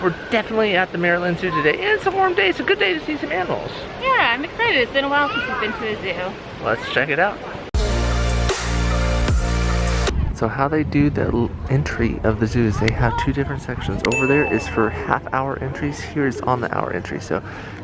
we're definitely at the Maryland Zoo today. And it's a warm day. It's a good day to see some animals. Yeah, I'm excited. It's been a while since we've been to a zoo. Let's check it out. So how they do the entry of the zoo is they have two different sections. Over there is for half-hour entries. Here is on the hour entry. So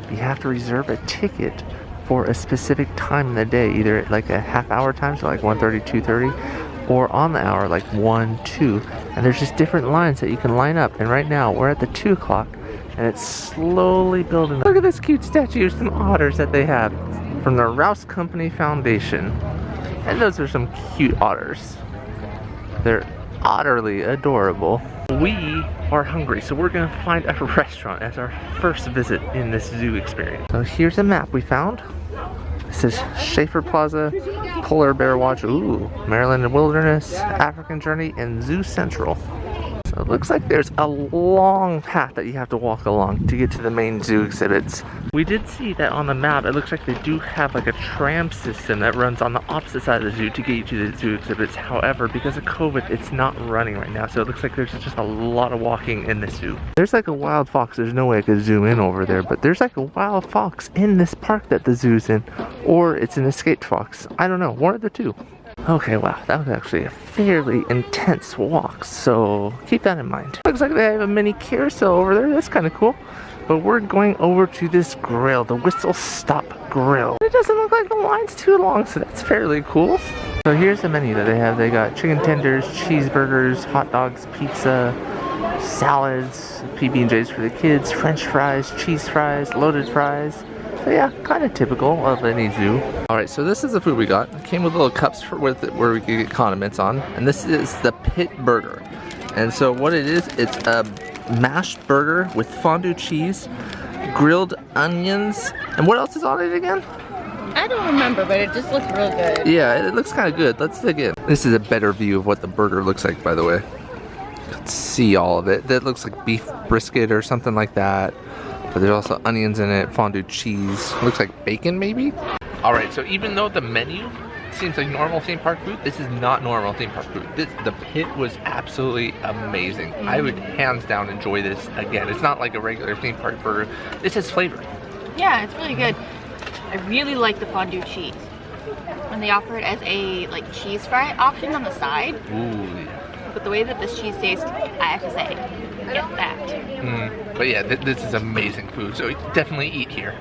you have to reserve a ticket for a specific time in the day, either like a half-hour time, so like 1:30, 2:30, or on the hour like 1, 2. And there's just different lines that you can line up. And right now we're at the 2 o'clock, and it's slowly building up. Look at this cute statue of some otters that they have from the Rouse Company Foundation. And those are some cute otters. They're utterly adorable. We are hungry, so we're gonna find a restaurant as our first visit in this zoo experience. So here's a map we found. It says Schaefer Plaza, Polar Bear Watch, ooh, Maryland Wilderness, African Journey, and Zoo Central. So it looks like there's a long path that you have to walk along to get to the main zoo exhibits. We did see that on the map. It looks like they do have like a tram system that runs on the opposite side of the zoo to get you to the zoo exhibits. However, because of COVID, it's not running right now. So it looks like there's just a lot of walking in the zoo. There's like a wild fox. There's no way I could zoom in over there, but there's like a wild fox in this park that the zoo's in. Or it's an escaped fox. I don't know, one of the two. Okay, wow, that was actually a fairly intense walk, so keep that in mind. Looks like they have a mini carousel over there. That's kind of cool. But we're going over to this grill, the Whistle Stop Grill. It doesn't look like the line's too long, so that's fairly cool. So here's the menu that they have. They got chicken tenders, cheeseburgers, hot dogs, pizza, salads, PB&Js for the kids, french fries, cheese fries, loaded fries. So yeah, kind of typical of any zoo. Alright, so this is the food we got. It came with little cups with it where we could get condiments on. And this is the Pit Burger. And so what it is, it's a mashed burger with fondue cheese, grilled onions, and what else is on it again? I don't remember, but it just looks real good. Yeah, it looks kind of good. Let's dig in. This is a better view of what the burger looks like, by the way. You can see all of it. That looks like beef brisket or something like that. But there's also onions in it, fondue cheese. Looks like bacon, maybe? Alright, so even though the menu seems like normal theme park food, this is not normal theme park food. The Pit was absolutely amazing. I would hands down enjoy this again. It's not like a regular theme park burger. This has flavor. Yeah, it's really good. I really like the fondue cheese. When they offer it as a like cheese fry option on the side. Ooh. But the way that this cheese tastes, I have to say, get that. But yeah, this is amazing food, so definitely eat here.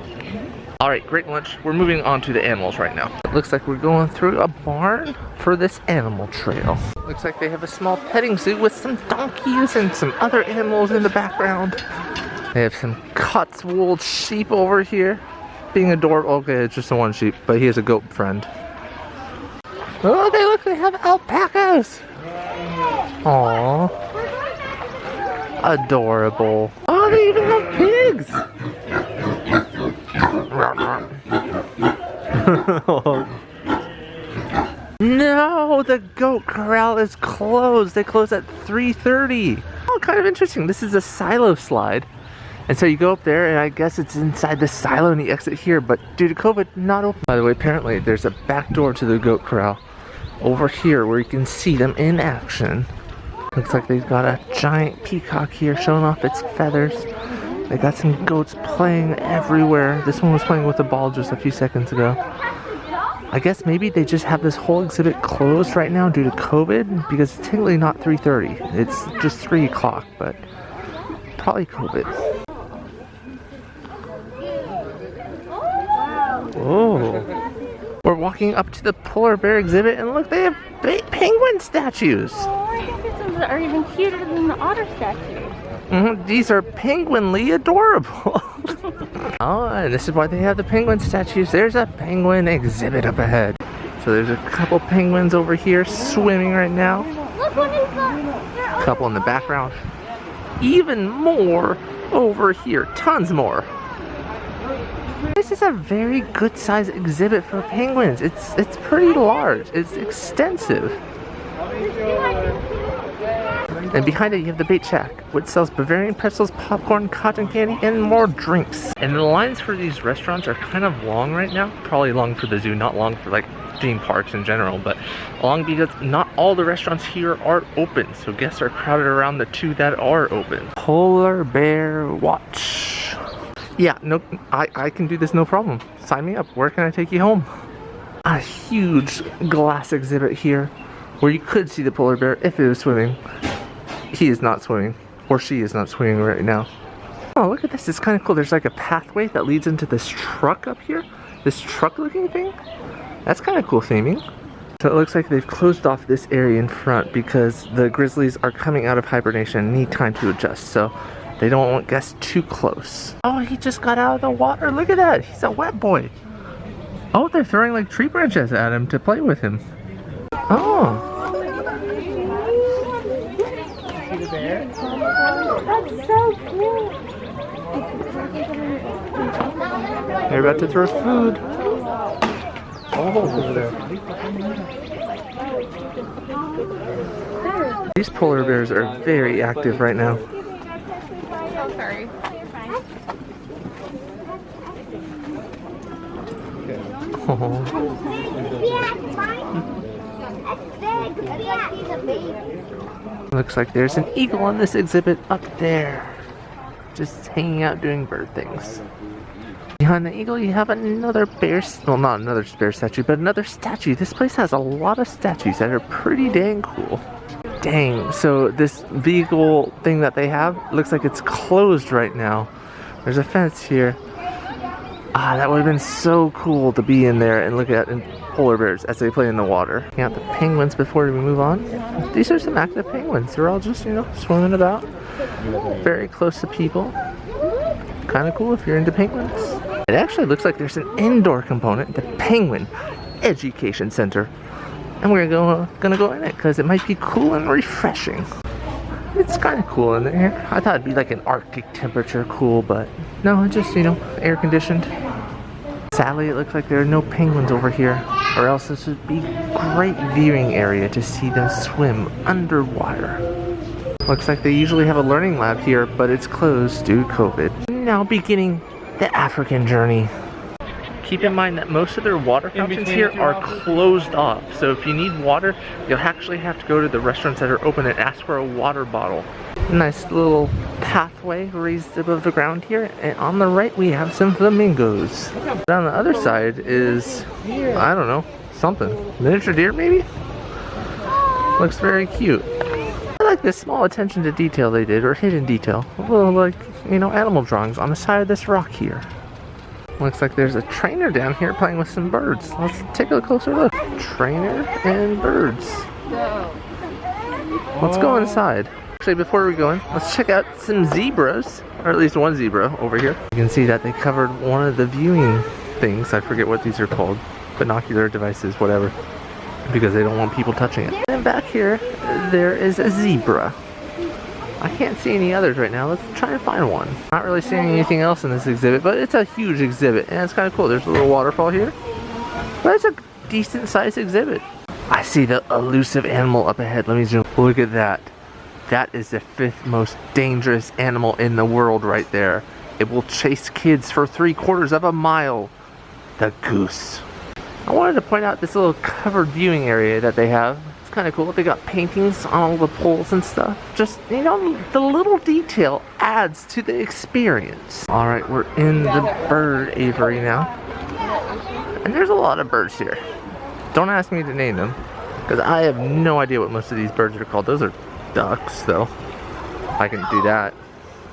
Alright, great lunch. We're moving on to the animals right now. It looks like we're going through a barn for this animal trail. Looks like they have a small petting zoo with some donkeys and some other animals in the background. They have some Cotswold sheep over here, being adorable. Okay, it's just the one sheep, but he has a goat friend. Oh, they have alpacas! Aww. Adorable. Oh, they even have pigs! No, the goat corral is closed. They close at 3:30. Oh, kind of interesting. This is a silo slide. And so you go up there, and I guess it's inside the silo, and you exit here. But due to COVID, not open. By the way, apparently there's a back door to the goat corral over here where you can see them in action. Looks like they've got a giant peacock here showing off its feathers. They got some goats playing everywhere. This one was playing with a ball just a few seconds ago. I guess maybe they just have this whole exhibit closed right now due to COVID, because it's technically not 3:30. It's just 3 o'clock, but probably COVID. Oh. We're walking up to the polar bear exhibit, and look, they have penguin statues. Oh, I think these ones are even cuter than the otter statues. These are penguinly adorable. Oh, and this is why they have the penguin statues. There's a penguin exhibit up ahead. So there's a couple penguins over here swimming right now. Look, what is that? A couple in the background. Even more over here. Tons more. This is a very good size exhibit for penguins. It's pretty large. It's extensive. And behind it you have the bait shack, which sells Bavarian pretzels, popcorn, cotton candy, and more drinks. And the lines for these restaurants are kind of long right now. Probably long for the zoo, not long for like theme parks in general, but long because not all the restaurants here are open. So guests are crowded around the two that are open. Polar Bear Watch. Yeah, no, I can do this no problem. Sign me up. Where can I take you home? A huge glass exhibit here where you could see the polar bear if it was swimming. He is not swimming, or she is not swimming right now. Oh, look at this. It's kind of cool. There's like a pathway that leads into this truck up here. This truck looking thing. That's kind of cool theming. So it looks like they've closed off this area in front because the grizzlies are coming out of hibernation and need time to adjust. So they don't want guests too close. Oh, he just got out of the water. Look at that. He's a wet boy. Oh, they're throwing like tree branches at him to play with him. Oh. See the bear? That's so cute. They're about to throw food. Oh, over there. These polar bears are very active right now. Oh, sorry. Oh. Looks like there's an eagle on this exhibit up there. Just hanging out doing bird things. Behind the eagle you have another bear, well not another bear statue, but another statue. This place has a lot of statues that are pretty dang cool. Dang, so this vehicle thing that they have looks like it's closed right now. There's a fence here. Ah, that would have been so cool to be in there and look at polar bears as they play in the water. Checking out the penguins before we move on. These are some active penguins. They're all just, you know, swimming about. Very close to people. Kind of cool if you're into penguins. It actually looks like there's an indoor component, the Penguin Education Center. And we're gonna go in it because it might be cool and refreshing. It's kind of cool in there. I thought it'd be like an Arctic temperature cool, but no, it's just, you know, air conditioned. Sadly, it looks like there are no penguins over here, or else this would be a great viewing area to see them swim underwater. Looks like they usually have a learning lab here, but it's closed due to COVID. Now beginning the African journey. Keep in mind that most of their water fountains here are closed off. So if you need water, you'll actually have to go to the restaurants that are open and ask for a water bottle. Nice little pathway raised above the ground here. And on the right, we have some flamingos. But on the other side is, I don't know, something. Miniature deer, maybe? Looks very cute. I like this small attention to detail they did, or hidden detail. A little like, you know, animal drawings on the side of this rock here. Looks like there's a trainer down here playing with some birds. Let's take a closer look. Trainer and birds. Let's go inside. Actually, before we go in, let's check out some zebras, or at least one zebra over here. You can see that they covered one of the viewing things. I forget what these are called. Binocular devices, whatever. Because they don't want people touching it. And back here, there is a zebra. I can't see any others right now. Let's try and find one. Not really seeing anything else in this exhibit, but it's a huge exhibit and it's kind of cool. There's a little waterfall here, but it's a decent sized exhibit. I see the elusive animal up ahead. Let me zoom. Look at that. That is the 5th most dangerous animal in the world right there. It will chase kids for 3/4 of a mile. The goose. I wanted to point out this little covered viewing area that they have. It's kind of cool. They got paintings on all the poles and stuff. Just, you know, the little detail adds to the experience. Alright, we're in the bird aviary now. And there's a lot of birds here. Don't ask me to name them, because I have no idea what most of these birds are called. Those are ducks, though. I can do that.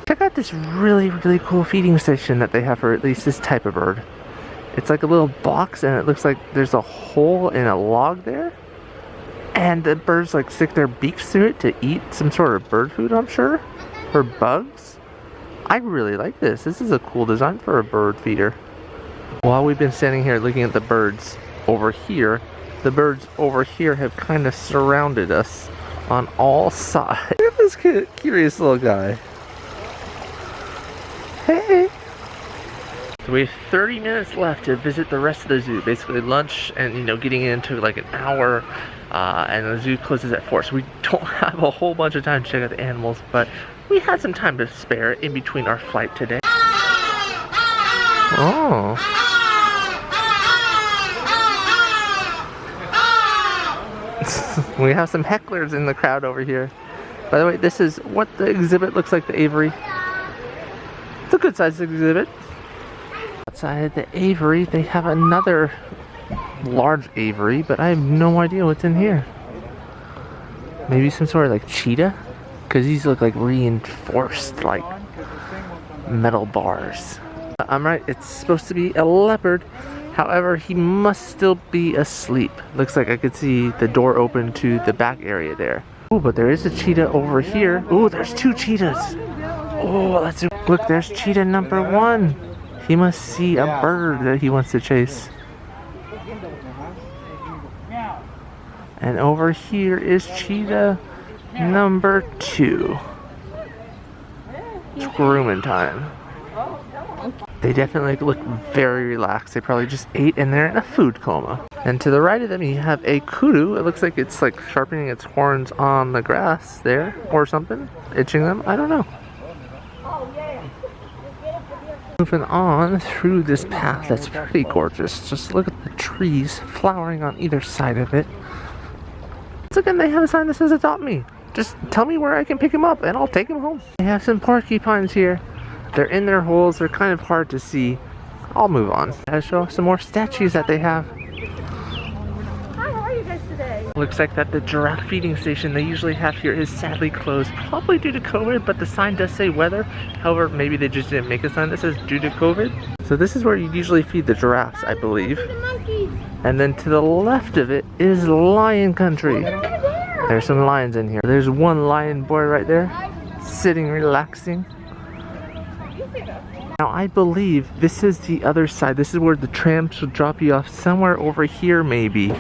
Check out this really, really cool feeding station that they have for at least this type of bird. It's like a little box, and it looks like there's a hole in a log there. And the birds like stick their beaks through it to eat some sort of bird food, I'm sure. Or bugs. I really like this. This is a cool design for a bird feeder. While we've been standing here looking at the birds over here, the birds over here have kind of surrounded us on all sides. Look at this curious little guy. Hey! So we have 30 minutes left to visit the rest of the zoo. Basically lunch and, you know, getting into like an hour and the zoo closes at 4, so we don't have a whole bunch of time to check out the animals, but we had some time to spare in between our flight today. Oh. We have some hecklers in the crowd over here. By the way, this is what the exhibit looks like, the aviary. It's a good sized exhibit. Outside the aviary, they have another large aviary, but I have no idea what's in here. Maybe some sort of like cheetah? Because these look like reinforced, like metal bars. I'm right, it's supposed to be a leopard. However, he must still be asleep. Looks like I could see the door open to the back area there. Oh, but there is a cheetah over here. Oh, there's 2 cheetahs. Oh, let's look, there's cheetah number 1. He must see a bird that he wants to chase. And over here is cheetah number 2. It's grooming time. They definitely look very relaxed. They probably just ate and they're in a food coma. And to the right of them you have a kudu. It looks like it's like sharpening its horns on the grass there or something. Itching them. I don't know. Moving on through this path that's pretty gorgeous. Just look at the trees flowering on either side of it. Once again, they have a sign that says adopt me. Just tell me where I can pick him up and I'll take him home. They have some porcupines here. They're in their holes. They're kind of hard to see. I'll move on. I'll show off some more statues that they have. Hi, how are you guys today? Looks like that the giraffe feeding station they usually have here is sadly closed, probably due to COVID, but the sign does say weather. However, maybe they just didn't make a sign that says due to COVID. So this is where you usually feed the giraffes, I believe. And then to the left of it is lion country. There's some lions in here. There's one lion boy right there, sitting, relaxing. Now I believe this is the other side. This is where the trams will drop you off somewhere over here maybe.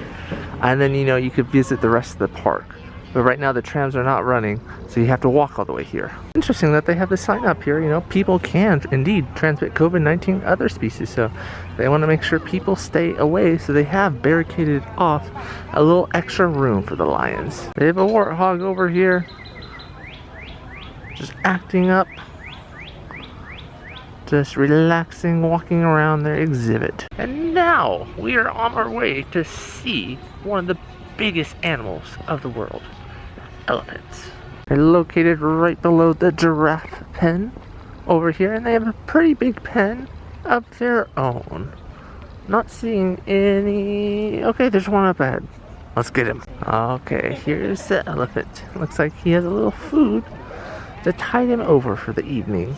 And then, you know, you could visit the rest of the park. But right now the trams are not running, so you have to walk all the way here. Interesting that they have the sign up here, you know, people can indeed transmit COVID-19 to other species. So they want to make sure people stay away, so they have barricaded off a little extra room for the lions. They have a warthog over here, just acting up. Just relaxing, walking around their exhibit. And now we are on our way to see one of the biggest animals of the world, elephants. They're located right below the giraffe pen over here, and they have a pretty big pen of their own. Not seeing any. Okay, there's one up ahead. Let's get him. Okay, here's the elephant. Looks like he has a little food to tide him over for the evening.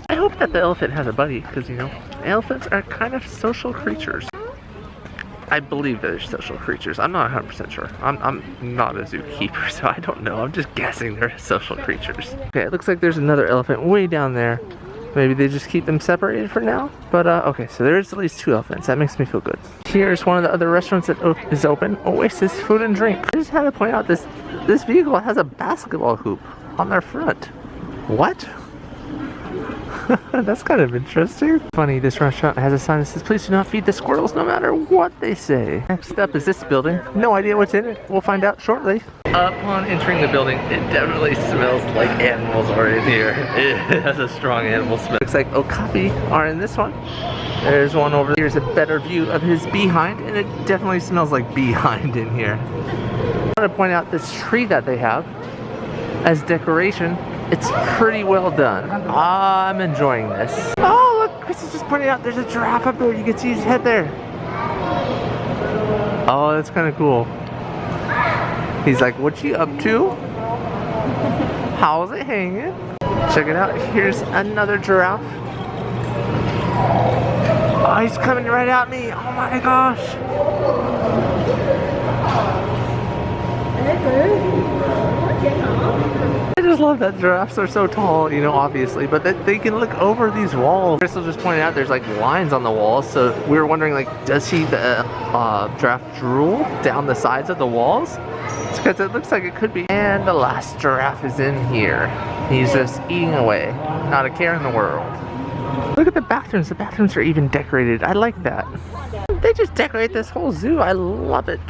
I hope that the elephant has a buddy, because, you know, elephants are kind of social creatures. I believe they're social creatures. I'm not 100% sure. I'm not a zookeeper, so I don't know. I'm just guessing they're social creatures. Okay, it looks like there's another elephant way down there. Maybe they just keep them separated for now. But, okay, so there's at least 2 elephants. That makes me feel good. Here's one of the other restaurants that is open. Oasis Food and Drink. I just had to point out this vehicle has a basketball hoop on their front. What? That's kind of interesting. Funny, this restaurant has a sign that says, please do not feed the squirrels no matter what they say. Next up is this building. No idea what's in it. We'll find out shortly. Upon entering the building, it definitely smells like animals are in here. It has a strong animal smell. Looks like okapi are in this one. There's one over here. Here's a better view of his behind, and it definitely smells like behind in here. I want to point out this tree that they have as decoration. It's pretty well done. I'm enjoying this. Oh, look, Chris is just pointing out there's a giraffe up there. You can see his head there. Oh, that's kind of cool. He's like, what you up to? How's it hanging? Check it out. Here's another giraffe. Oh, he's coming right at me. Oh my gosh. I just love that giraffes are so tall, you know, obviously, but that they can look over these walls. Crystal just pointed out there's like lines on the walls, so we were wondering, like, does the giraffe drool down the sides of the walls? It's because it looks like it could be. And the last giraffe is in here. He's just eating away, not a care in the world. Look at the bathrooms. The bathrooms are even decorated. I like that. They just decorate this whole zoo. I love it.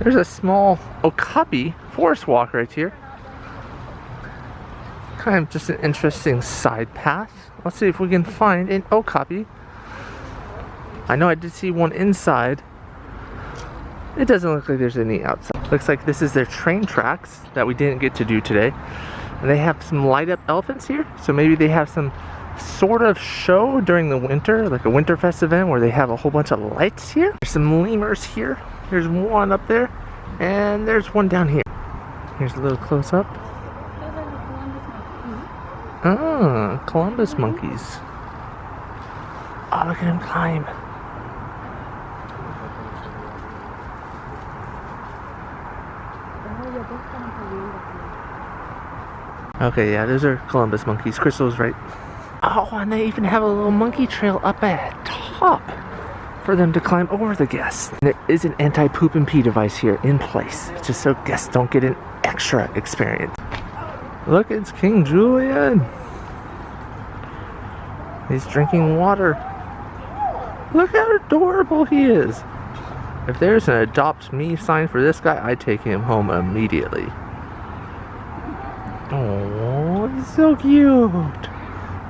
There's a small okapi forest walk right here. Kind of just an interesting side path. Let's see if we can find an okapi. I know I did see one inside. It doesn't look like there's any outside. Looks like this is their train tracks that we didn't get to do today. And they have some light up elephants here. So maybe they have some sort of show during the winter, like a Winterfest event where they have a whole bunch of lights here. There's some lemurs here. There's one up there. And there's one down here. Here's a little close up. Ah, Columbus monkeys. Oh, look at him climb. Okay, yeah, those are Columbus monkeys. Crystal's right. Oh, and they even have a little monkey trail up at top for them to climb over the guests. And there is an anti-poop and pee device here in place, just so guests don't get an extra experience. Look, it's King Julian. He's drinking water. Look how adorable he is. If there's an adopt me sign for this guy, I'd take him home immediately. Oh, he's so cute.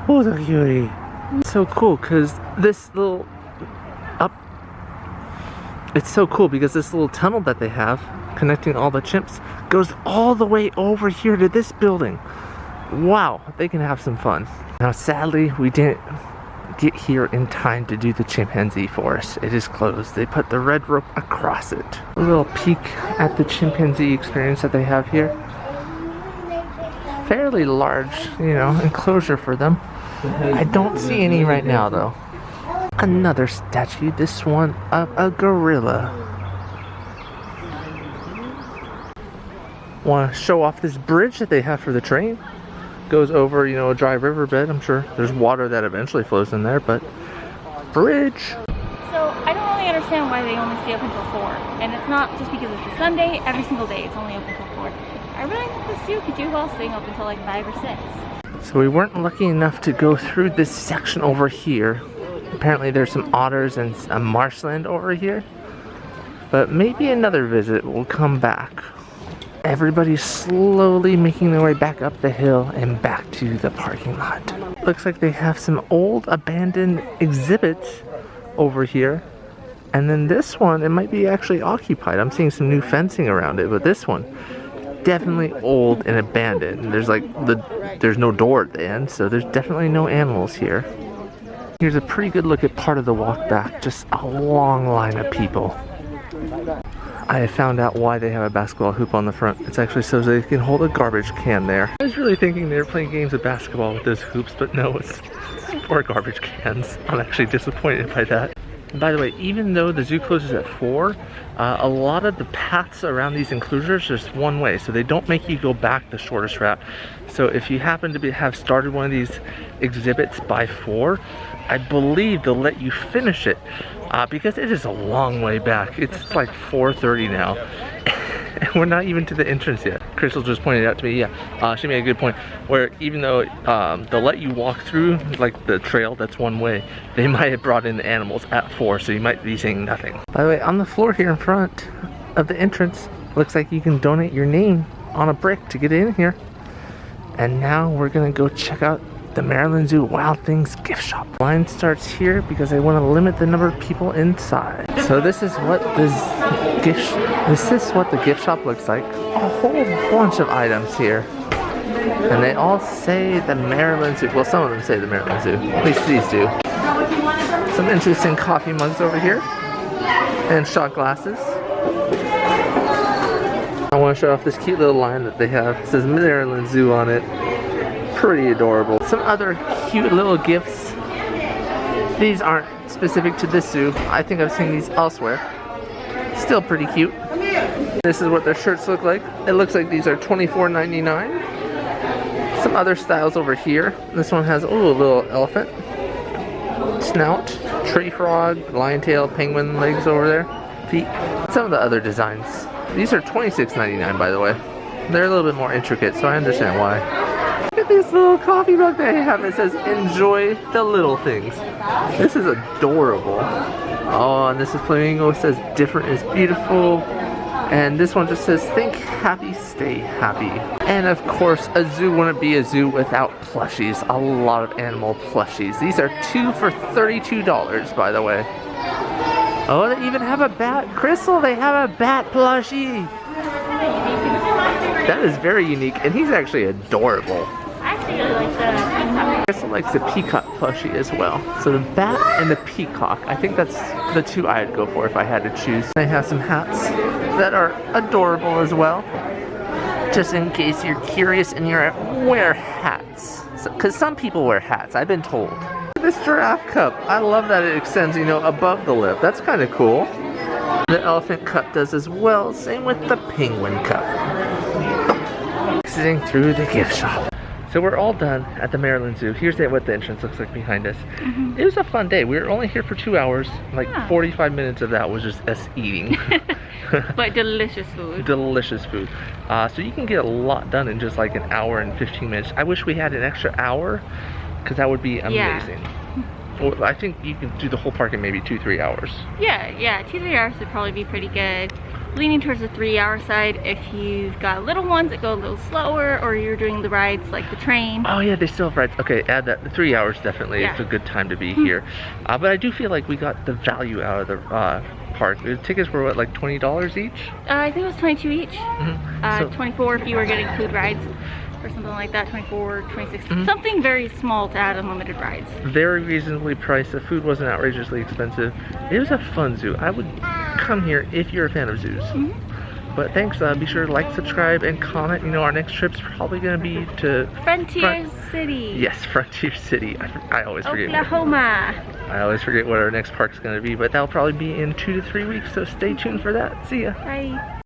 Oh, so cutie. It's so cool because this little it's so cool because this little tunnel that they have connecting all the chimps goes all the way over here to this building. Wow, they can have some fun. Now sadly, we didn't get here in time to do the chimpanzee forest. It is closed. They put the red rope across it. A little peek at the chimpanzee experience that they have here. Fairly large, you know, enclosure for them. I don't see any right now though. Another statue, this one of a gorilla. Want to show off this bridge that they have for the train. Goes over, you know, a dry riverbed. I'm sure there's water that eventually flows in there, but bridge. So I don't really understand why they only stay open until 4. And it's not just because it's a Sunday, every single day it's only open until 4. I really think the zoo could do well staying open until like 5 or 6. So we weren't lucky enough to go through this section over here. Apparently there's some otters and a marshland over here. But maybe another visit will come back. Everybody's slowly making their way back up the hill and back to the parking lot. Looks like they have some old abandoned exhibits over here. And then this one, it might be actually occupied. I'm seeing some new fencing around it, but this one, definitely old and abandoned. There's like there's no door at the end, so there's definitely no animals here. Here's a pretty good look at part of the walk back. Just a long line of people. I have found out why they have a basketball hoop on the front. It's actually so they can hold a garbage can there. I was really thinking they were playing games of basketball with those hoops, but no, it's for garbage cans. I'm actually disappointed by that. And by the way, even though the zoo closes at 4, a lot of the paths around these enclosures are just one way, so they don't make you go back the shortest route. So if you happen to have started one of these exhibits by 4, I believe they'll let you finish it because it is a long way back. It's like 4:30 now. And we're not even to the entrance yet. Crystal just pointed out to me, she made a good point, where even though they'll let you walk through like the trail that's one way, they might have brought in the animals at 4, so you might be seeing nothing. By the way, on the floor here in front of the entrance, looks like you can donate your name on a brick to get in here. And now we're gonna go check out the Maryland Zoo Wild Things gift shop. Line starts here because they want to limit the number of people inside. So this is what the gift shop looks like. A whole bunch of items here. And they all say the Maryland Zoo. Well, some of them say the Maryland Zoo. At least these do. Some interesting coffee mugs over here. And shot glasses. I want to show off this cute little line that they have. It says Maryland Zoo on it. Pretty adorable. Some other cute little gifts. These aren't specific to this zoo. I think I've seen these elsewhere. Still pretty cute. This is what their shirts look like. It looks like these are $24.99. Some other styles over here. This one has a little elephant. Snout, tree frog, lion tail, penguin legs over there. Feet. Some of the other designs. These are $26.99 by the way. They're a little bit more intricate, so I understand why. Look at this little coffee mug they have. It says, enjoy the little things. This is adorable. Oh, and this is flamingo. It says, different is beautiful. And this one just says, think happy, stay happy. And of course, a zoo wouldn't be a zoo without plushies. A lot of animal plushies. These are 2 for $32, by the way. Oh, they even have a bat. Crystal, they have a bat plushie. That is very unique, and he's actually adorable. I actually really like the peacock. Crystal likes the peacock plushie as well. So the bat and the peacock, I think that's the 2 I'd go for if I had to choose. They have some hats that are adorable as well. Just in case you're curious and you're wear hats. Because some people wear hats, I've been told. This giraffe cup, I love that it extends, you know, above the lip. That's kind of cool. The elephant cup does as well. Same with the penguin cup. Sitting through the gift shop. So we're all done at the Maryland Zoo. Here's what the entrance looks like behind us. It was a fun day. We were only here for 2 hours. Like 45 minutes of that was just us eating. But delicious food. Delicious food. So you can get a lot done in just like an hour and 15 minutes. I wish we had an extra hour because that would be amazing. Well, I think you can do the whole park in maybe 2-3 hours. Yeah, 2-3 hours would probably be pretty good. Leaning towards the 3-hour side if you've got little ones that go a little slower, or you're doing the rides like the train. Oh yeah, they still have rides. Okay, add that. The 3 hours definitely is a good time to be here. But I do feel like we got the value out of the park. The tickets were what, like $20 each? I think it was 22 each. So 24 if you were getting food rides. Or something like that, 24, 26, something very small to add unlimited rides. Very reasonably priced. The food wasn't outrageously expensive. It was a fun zoo. I would come here if you're a fan of zoos. But thanks, be sure to like, subscribe, and comment. You know, our next trip's probably going to be to Frontier City. Yes, Frontier City. I always forget. Oklahoma. I always forget what our next park's going to be, but that'll probably be in 2 to 3 weeks, so stay tuned for that. See ya. Bye.